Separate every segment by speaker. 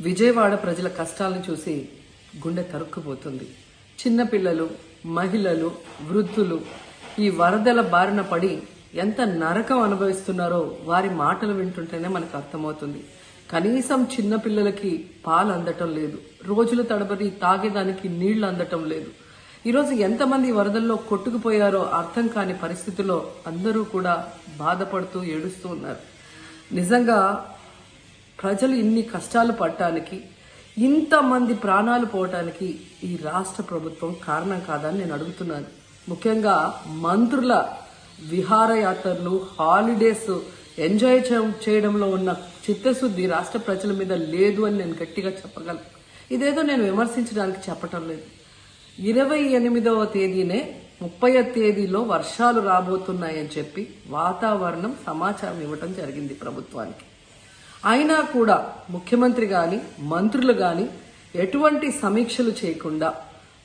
Speaker 1: విజయవాడ ప్రజల కష్టాలను చూసి గుండె తరుక్కుపోతుంది. చిన్నపిల్లలు, మహిళలు, వృద్ధులు ఈ వరదల బారిన పడి ఎంత నరకం అనుభవిస్తున్నారో వారి మాటలు వింటుంటేనే మనకు అర్థమవుతుంది. కనీసం చిన్నపిల్లలకి పాలు అందటం లేదు, రోజుల తడబడి తాగేదానికి నీళ్లు అందటం లేదు. ఈరోజు ఎంతమంది వరదల్లో కొట్టుకుపోయారో అర్థం కాని పరిస్థితుల్లో అందరూ కూడా బాధపడుతూ ఏడుస్తూ ఉన్నారు. నిజంగా ప్రజలు ఇన్ని కష్టాలు పడటానికి, ఇంతమంది ప్రాణాలు పోవటానికి ఈ రాష్ట్ర ప్రభుత్వం కారణం కాదని నేను అడుగుతున్నాను. ముఖ్యంగా మంత్రుల విహారయాత్రలు, హాలిడేస్ ఎంజాయ్ చేయడంలో ఉన్న చిత్తశుద్ధి రాష్ట్ర ప్రజల మీద లేదు అని నేను గట్టిగా చెప్పగలను. ఇదేదో నేను విమర్శించడానికి చెప్పటం లేదు. 28వ తేదీనే 30వ తేదీలో వర్షాలు రాబోతున్నాయని చెప్పి వాతావరణం సమాచారం ఇవ్వటం జరిగింది ప్రభుత్వానికి. అయినా కూడా ముఖ్యమంత్రి గాని, మంత్రులు గాని ఎటువంటి సమీక్షలు చేయకుండా,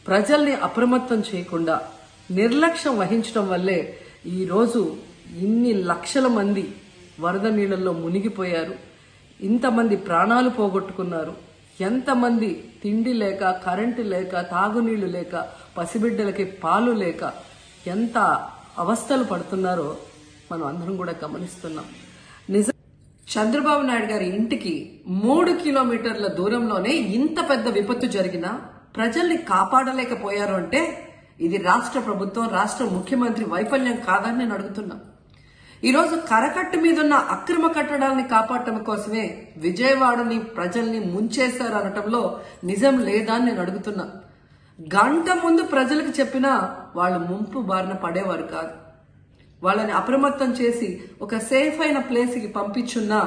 Speaker 1: ప్రజల్ని అప్రమత్తం చేయకుండా నిర్లక్ష్యం వహించడం వల్లే ఈరోజు ఇన్ని లక్షల మంది వరద నీళ్ళల్లో మునిగిపోయారు. ఇంతమంది ప్రాణాలు పోగొట్టుకున్నారు. ఎంతమంది తిండి లేక, కరెంటు లేక, తాగునీళ్లు లేక, పసిబిడ్డలకి పాలు లేక ఎంత అవస్థలు పడుతున్నారో మనం అందరం కూడా గమనిస్తున్నాం. చంద్రబాబు నాయుడు గారి ఇంటికి 3 కిలోమీటర్ల దూరంలోనే ఇంత పెద్ద విపత్తు జరిగినా ప్రజల్ని కాపాడలేకపోయారు అంటే ఇది రాష్ట్ర ప్రభుత్వం, రాష్ట్ర ముఖ్యమంత్రి వైఫల్యం కాదని నేను అడుగుతున్నా. ఈరోజు కరకట్టు మీదున్న అక్రమ కట్టడాలని కాపాడటం కోసమే విజయవాడని ప్రజల్ని ముంచేశారు అనటంలో నిజం లేదా అని నేను అడుగుతున్నా. గంట ముందు ప్రజలకు చెప్పినా వాళ్ళు ముంపు బారిన పడేవారు కాదు. వాళ్ళని అప్రమత్తం చేసి ఒక సేఫ్ అయిన ప్లేస్కి పంపించున్నా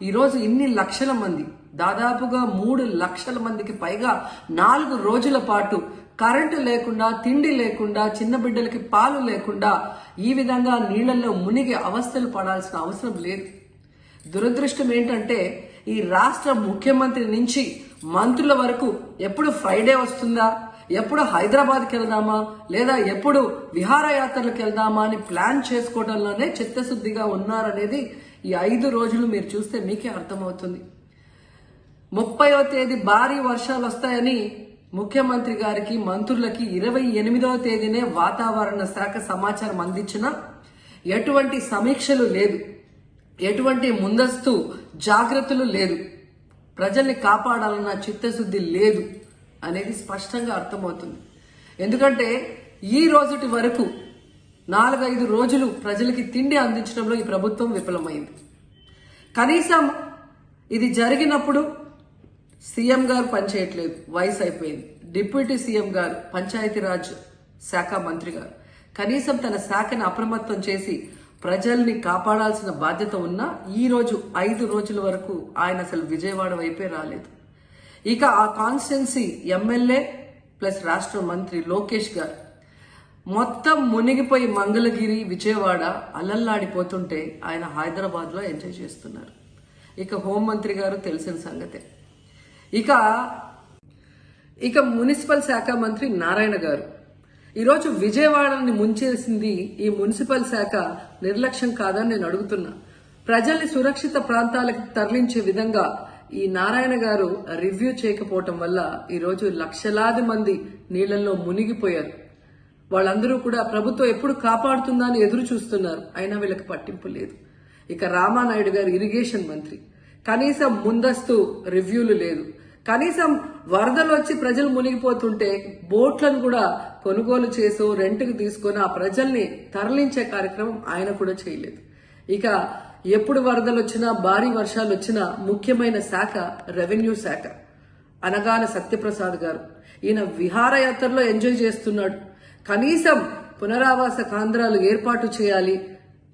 Speaker 1: ఈరోజు ఇన్ని లక్షల మంది, దాదాపుగా 3 లక్షల మందికి పైగా 4 రోజుల పాటు కరెంటు లేకుండా, తిండి లేకుండా, చిన్న బిడ్డలకి పాలు లేకుండా ఈ విధంగా నీళ్లలో మునిగి అవస్థలు పడాల్సిన అవసరం లేదు. దురదృష్టం ఏంటంటే ఈ రాష్ట్ర ముఖ్యమంత్రి నుంచి మంత్రుల వరకు ఎప్పుడు ఫ్రైడే వస్తుందా, ఎప్పుడు హైదరాబాద్కి వెళ్దామా, లేదా ఎప్పుడు విహారయాత్రలకు వెళ్దామా అని ప్లాన్ చేసుకోవడంలోనే చిత్తశుద్ధిగా ఉన్నారనేది ఈ 5 రోజులు మీరు చూస్తే మీకే అర్థమవుతుంది. 30వ తేదీ భారీ వర్షాలు వస్తాయని ముఖ్యమంత్రి గారికి, మంత్రులకి 28వ తేదీనే వాతావరణ శాఖ సమాచారం అందించినా ఎటువంటి సమీక్షలు లేదు, ఎటువంటి ముందస్తు జాగ్రత్తలు లేదు, ప్రజల్ని కాపాడాలన్న చిత్తశుద్ధి లేదు అనేది స్పష్టంగా అర్థమవుతుంది. ఎందుకంటే ఈ రోజుటి వరకు 4-5 రోజులు ప్రజలకి తిండి అందించడంలో ఈ ప్రభుత్వం విఫలమైంది. కనీసం ఇది జరిగినప్పుడు సీఎం గారు పనిచేయట్లేదు, వయసు అయిపోయింది. డిప్యూటీ సీఎం గారు, పంచాయతీరాజ్ శాఖ మంత్రి గారు కనీసం తన శాఖను అప్రమత్తం చేసి ప్రజల్ని కాపాడాల్సిన బాధ్యత ఉన్నా ఈ రోజు 5 రోజుల వరకు ఆయన అసలు విజయవాడ వైపే రాలేదు. ఇక ఆ కాన్స్టిట్యున్సీ ఎమ్మెల్యే ప్లస్ రాష్ట్ర మంత్రి లోకేష్ గారు మొత్తం మునిగిపోయి మంగళగిరి, విజయవాడ అలల్లాడిపోతుంటే ఆయన హైదరాబాద్ లో ఎంజాయ్ చేస్తున్నారు. ఇక హోంమంత్రి గారు తెలిసిన సంగతే. ఇక మున్సిపల్ శాఖ మంత్రి నారాయణ గారు ఈరోజు విజయవాడని ముంచేసింది ఈ మున్సిపల్ శాఖ నిర్లక్ష్యం కాదని నేను అడుగుతున్నా. ప్రజల్ని సురక్షిత ప్రాంతాలకు తరలించే విధంగా ఈ నారాయణ గారు రివ్యూ చేయకపోవటం వల్ల ఈరోజు లక్షలాది మంది నీళ్లలో మునిగిపోయారు. వాళ్ళందరూ కూడా ప్రభుత్వం ఎప్పుడు కాపాడుతుందా అని ఎదురు చూస్తున్నారు. అయినా వీళ్ళకి పట్టింపు లేదు. ఇక రామానాయుడు గారు ఇరిగేషన్ మంత్రి, కనీసం ముందస్తు రివ్యూలు లేదు. కనీసం వరదలు వచ్చి ప్రజలు మునిగిపోతుంటే బోట్లను కూడా కొనుగోలు చేసో రెంట్కి తీసుకొని ఆ ప్రజల్ని తరలించే కార్యక్రమం ఆయన కూడా చేయలేదు. ఇక ఎప్పుడు వరదలు వచ్చినా, భారీ వర్షాలు వచ్చినా ముఖ్యమైన శాఖ రెవెన్యూ శాఖ. అనగాన సత్యప్రసాద్ గారు ఈయన విహారయాత్రలో ఎంజాయ్ చేస్తున్నాడు. కనీసం పునరావాస కేంద్రాలు ఏర్పాటు చేయాలి,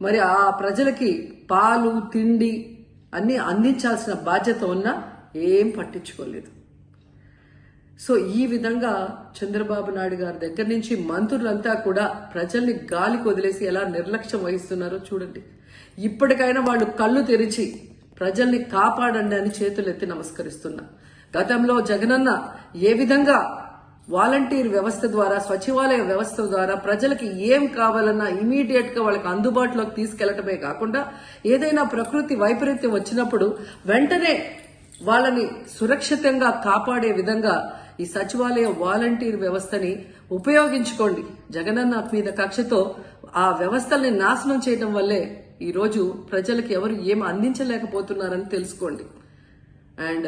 Speaker 1: మరి ఆ ప్రజలకి పాలు, తిండి అన్ని అందించాల్సిన బాధ్యత ఉన్నా ఏం పట్టించుకోలేదు. సో ఈ విధంగా చంద్రబాబు నాయుడు గారి దగ్గర నుంచి మంత్రులంతా కూడా ప్రజల్ని గాలికి వదిలేసి ఎలా నిర్లక్ష్యం వహిస్తున్నారో చూడండి. ఇప్పటికైనా వాళ్ళు కళ్ళు తెరిచి ప్రజల్ని కాపాడండి అని చేతులెత్తి నమస్కరిస్తున్నా. గతంలో జగనన్న ఏ విధంగా వాలంటీర్ వ్యవస్థ ద్వారా, సచివాలయ వ్యవస్థ ద్వారా ప్రజలకి ఏం కావాలన్నా ఇమీడియట్ గా వాళ్ళకి అందుబాటులోకి తీసుకెళ్లటమే కాకుండా ఏదైనా ప్రకృతి వైపరీత్యం వచ్చినప్పుడు వెంటనే వాళ్ళని సురక్షితంగా కాపాడే విధంగా ఈ సచివాలయ వాలంటీర్ వ్యవస్థని ఉపయోగించుకోండి. జగనన్న మీద కక్షతో ఆ వ్యవస్థల్ని నాశనం చేయడం వల్లే ఈ రోజు ప్రజలకు ఎవరు ఏం అందించలేకపోతున్నారని తెలుసుకోండి. అండ్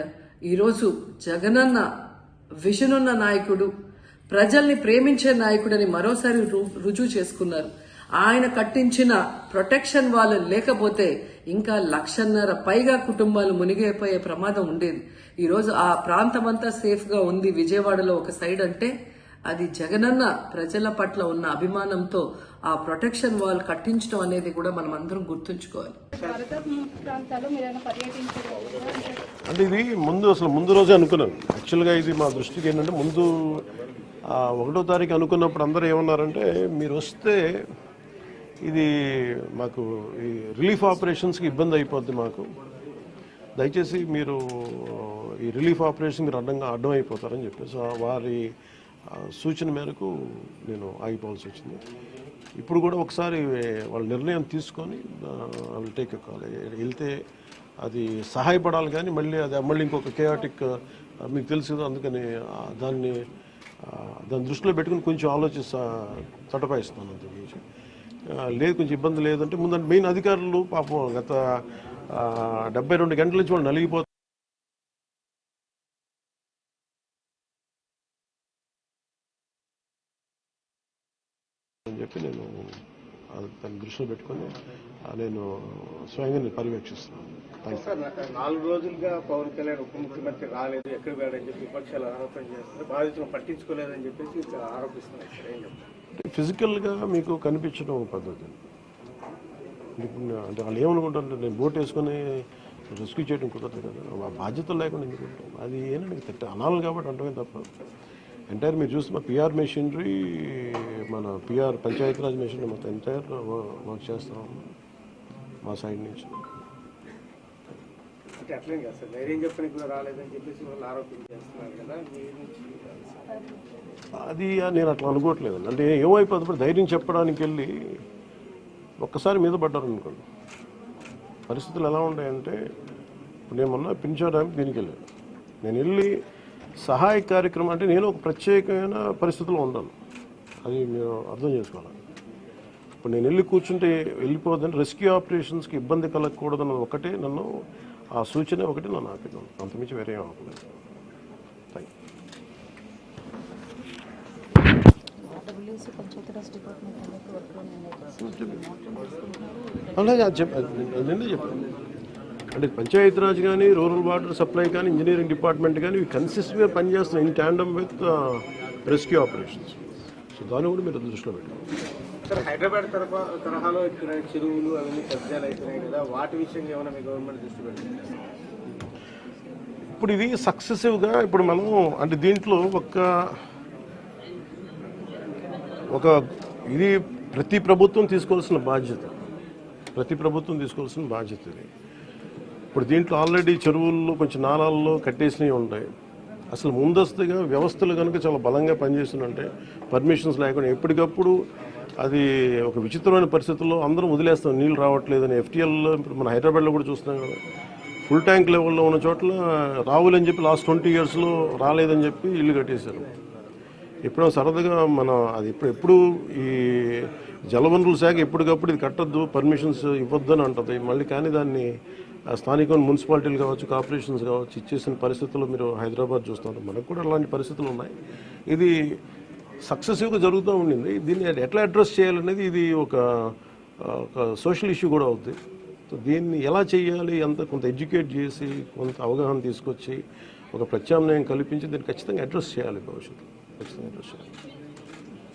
Speaker 1: ఈరోజు జగనన్న విజన్ ఉన్న నాయకుడు, ప్రజల్ని ప్రేమించే నాయకుడని మరోసారి రుజువు చేసుకున్నారు. ఆయన కట్టించిన ప్రొటెక్షన్ వాళ్ళు లేకపోతే ఇంకా 1,50,000 పైగా కుటుంబాలు మునిగిపోయే ప్రమాదం ఉండేది. ఈరోజు ఆ ప్రాంతమంతా సేఫ్ గా ఉంది విజయవాడలో ఒక సైడ్ అంటే అది జగనన్న ప్రజల పట్ల ఉన్న అభిమానంతో ఆ ప్రొటెక్షన్ వాల్ కట్టించడం అనేది కూడా మనం అందరం గుర్తుంచుకోవాలి.
Speaker 2: అంటే ఇది ముందు రోజే అనుకున్నాను. యాక్చువల్గా ఇది మా దృష్టికి ఏంటంటే ముందు 1వ తారీఖు అనుకున్నప్పుడు అందరూ ఏమన్నారంటే మీరు వస్తే ఇది మాకు ఈ రిలీఫ్ ఆపరేషన్స్కి ఇబ్బంది అయిపోద్ది, మాకు దయచేసి మీరు ఈ రిలీఫ్ ఆపరేషన్ మీరు అడ్డం అయిపోతారని చెప్పేసి వారి సూచన మేరకు నేను ఆగిపోవాల్సి వచ్చింది. ఇప్పుడు కూడా ఒకసారి వాళ్ళ నిర్ణయం తీసుకొని వాళ్ళు టేక్ కాల్ వెళ్తే అది సహాయపడాలి, కానీ మళ్ళీ ఇంకొక కేయాటిక్ మీకు తెలుసు కదా, అందుకని దాన్ని దృష్టిలో పెట్టుకుని కొంచెం తటపాయిస్తున్నాను. అంతకుమించి లేదు, కొంచెం ఇబ్బంది లేదంటే ముందంటే మెయిన్ అధికారులు పాపం గత 72 గంటల నుంచి వాళ్ళు నలిగిపోతారు అని చెప్పి నేను దాన్ని దృష్టిలో పెట్టుకొని నేను స్వయంగా పర్యవేక్షిస్తున్నాను.
Speaker 3: 4 రోజులుగా పవన్ కళ్యాణ్ ఉప ముఖ్యమంత్రి రాలేదు, ఎక్కడ వెళ్ళని చెప్పి విపక్షాలు ఆరోపణ చేస్తున్నారు, బాధితులను పట్టించుకోలేదని చెప్పేసి ఆరోపిస్తున్నారు.
Speaker 2: ఫిజికల్గా మీకు కనిపించడం పద్ధతి అంటే వాళ్ళు ఏమనుకుంటారంటే నేను బోట్ వేసుకొని రెస్క్యూ చేయడం కుదరదు కదా, బాధ్యతలు లేకుండా ఎందుకు ఉంటాం, అది ఏంటంటే అనాలి కాబట్టి అంటమే తప్ప. ఎంటైర్ మీరు చూస్తే మా పిఆర్ మెషినరీ, మన పిఆర్ పంచాయతీరాజ్ మెషినరీ మొత్తం ఎంటైర్ వర్క్ చేస్తాం మా సైడ్ నుంచి.
Speaker 3: అట్లేం కాదు సార్, ధైర్యం చెప్పడానికి కూడా రాలేదని చెప్పేసి వాళ్ళు ఆరోపణ చేస్తున్నారు కదా,
Speaker 2: అది నేను అట్లా అనుకోవట్లేదు. అంటే ఏమైపోతుంది, ధైర్యం చెప్పడానికి వెళ్ళి ఒక్కసారి మీద పడ్డారు అనుకోండి, పరిస్థితులు ఎలా ఉంటాయంటే ఇప్పుడు నేను మొన్న పింఛా డ్యామ్ దీనికి వెళ్ళాను. నేను వెళ్ళి సహాయ కార్యక్రమం అంటే నేను ఒక ప్రత్యేకమైన పరిస్థితిలో ఉన్నాను, అది మీరు అర్థం చేసుకోవాలి. ఇప్పుడు నేను వెళ్ళి కూర్చుంటే వెళ్ళిపోదంటే రెస్క్యూ ఆపరేషన్స్కి ఇబ్బంది కలగకూడదన్న ఒకటే నన్ను ఆ సూచన ఒకటి నన్ను ఆపినాను, అంతమించి వేరే అనుకోలేదు. నిన్నే చెప్పాను అంటే పంచాయతీరాజ్ కానీ, రూరల్ వాటర్ సప్లై కానీ, ఇంజనీరింగ్ డిపార్ట్మెంట్ కానీ ఇవి కన్సిస్టెంట్గా పనిచేస్తున్నాయి in tandem with rescue operations. So దాన్ని కూడా మీరు దృష్టిలో పెట్టాలి.
Speaker 3: సార్, హైదరాబాద్ తరహాలో ఇక్కడ చెరువులు అవన్నీ కబ్జాలు అవుతున్నాయి కదా, వాటి విషయంగా ఏమైనా మీ గవర్నమెంట్ దృష్టి పెట్టింది?
Speaker 2: ఇప్పుడు ఇది సక్సెసివ్గా ఇప్పుడు మనం అంటే దీంట్లో ఒక ఇది ప్రతి ప్రభుత్వం తీసుకోవాల్సిన బాధ్యత ఇది. ఇప్పుడు దీంట్లో ఆల్రెడీ చెరువుల్లో కొంచెం నాలాల్లో కట్టేసినవి ఉంటాయి. అసలు ముందస్తుగా వ్యవస్థలు కనుక చాలా బలంగా పనిచేస్తుందంటే పర్మిషన్స్ లేకుండా ఎప్పటికప్పుడు అది ఒక విచిత్రమైన పరిస్థితుల్లో అందరం వదిలేస్తాం, నీళ్ళు రావట్లేదని. ఎఫ్టీఎల్లో ఇప్పుడు మన హైదరాబాద్లో కూడా చూస్తున్నాం కదా, ఫుల్ ట్యాంక్ లెవెల్లో ఉన్న చోట్ల రావులని చెప్పి లాస్ట్ 20 yearsలో రాలేదని చెప్పి ఇల్లు కట్టేశారు. ఎప్పుడో సరదాగా అది ఎప్పుడు ఈ జలవనరుల శాఖ ఎప్పటికప్పుడు ఇది కట్టద్దు, పర్మిషన్స్ ఇవ్వద్దని అంటుంది మళ్ళీ, కానీ దాన్ని స్థానిక మున్సిపాలిటీలు కావచ్చు, కార్పొరేషన్స్ కావచ్చు ఇచ్చేసిన పరిస్థితుల్లో మీరు హైదరాబాద్ చూస్తున్నారు. మనకు కూడా అలాంటి పరిస్థితులు ఉన్నాయి. ఇది సక్సెసివ్గా జరుగుతూ ఉండింది. దీన్ని ఎట్లా అడ్రస్ చేయాలనేది ఇది ఒక సోషల్ ఇష్యూ కూడా అవుతుంది. సో దీన్ని ఎలా చేయాలి, కొంత ఎడ్యుకేట్ చేసి కొంత అవగాహన తీసుకొచ్చి ఒక ప్రత్యామ్నాయం కల్పించి దీన్ని ఖచ్చితంగా అడ్రస్ చేయాలి, భవిష్యత్తు ఖచ్చితంగా అడ్రస్ చేయాలి.